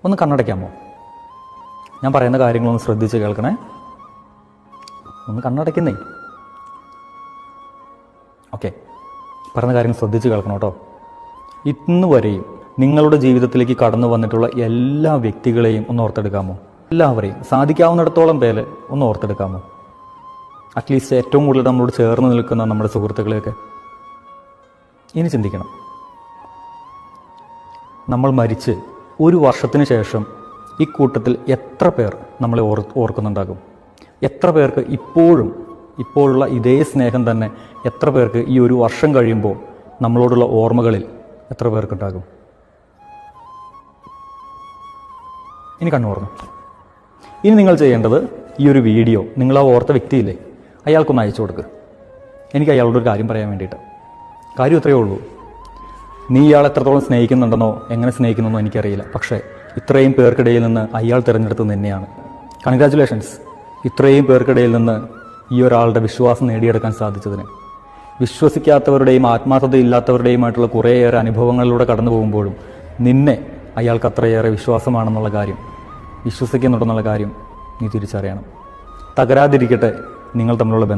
ഒന്ന് കണ്ണടയ്ക്കാമോ? ഞാൻ പറയുന്ന കാര്യങ്ങളൊന്ന് ശ്രദ്ധിച്ച് കേൾക്കണേ. ഒന്ന് കണ്ണടയ്ക്കുന്നേ. ഓക്കെ, പറയുന്ന കാര്യങ്ങൾ ശ്രദ്ധിച്ച് കേൾക്കണം കേട്ടോ. ഇന്ന് വരെയും നിങ്ങളുടെ ജീവിതത്തിലേക്ക് കടന്നു വന്നിട്ടുള്ള എല്ലാ വ്യക്തികളെയും ഒന്ന് ഓർത്തെടുക്കാമോ? എല്ലാവരെയും, സാധിക്കാവുന്നിടത്തോളം പേര് ഒന്ന് ഓർത്തെടുക്കാമോ? അറ്റ്ലീസ്റ്റ് ഏറ്റവും കൂടുതൽ നമ്മളോട് ചേർന്ന് നിൽക്കുന്ന നമ്മുടെ സുഹൃത്തുക്കളെയൊക്കെ. ഇനി ചിന്തിക്കണം, നമ്മൾ മരിച്ച് 1 വർഷത്തിന് ശേഷം ഈ കൂട്ടത്തിൽ എത്ര പേർ നമ്മളെ ഓർക്കുന്നുണ്ടാകും? എത്ര പേർക്ക് ഇപ്പോഴുള്ള ഇതേ സ്നേഹം തന്നെ എത്ര പേർക്ക് ഈ 1 വർഷം കഴിയുമ്പോൾ നമ്മളോടുള്ള ഓർമ്മകളിൽ എത്ര പേർക്കുണ്ടാകും? ഇനി കണ്ണുറന്നു. ഇനി നിങ്ങൾ ചെയ്യേണ്ടത്, ഈ ഒരു വീഡിയോ നിങ്ങൾ ആ ഓർത്ത വ്യക്തിയില്ലേ, അയാൾക്കൊന്ന് അയച്ചു കൊടുക്കുക. എനിക്ക് അയാളോടൊരു കാര്യം പറയാൻ വേണ്ടിയിട്ട്. കാര്യം ഇത്രയേ ഉള്ളൂ. നീ ഇയാൾ എത്രത്തോളം സ്നേഹിക്കുന്നുണ്ടെന്നോ എങ്ങനെ സ്നേഹിക്കുന്നെന്നോ എനിക്കറിയില്ല. പക്ഷേ ഇത്രയും പേർക്കിടയിൽ നിന്ന് അയാൾ തിരഞ്ഞെടുത്തത് തന്നെയാണ്. കൺഗ്രാജുലേഷൻസ്. ഇത്രയും പേർക്കിടയിൽ നിന്ന് ഈ ഒരാളുടെ വിശ്വാസം നേടിയെടുക്കാൻ സാധിച്ചതിന്. വിശ്വസിക്കാത്തവരുടെയും ആത്മാർത്ഥതയില്ലാത്തവരുടെയുമായിട്ടുള്ള കുറേയേറെ അനുഭവങ്ങളിലൂടെ കടന്നു പോകുമ്പോഴും നിന്നെ അയാൾക്ക് അത്രയേറെ വിശ്വാസമാണെന്നുള്ള കാര്യം, വിശ്വസിക്കുന്നുണ്ടെന്നുള്ള കാര്യം നീ തിരിച്ചറിയണം. തകരാതിരിക്കട്ടെ നിങ്ങൾ തമ്മിലുള്ള ബന്ധം.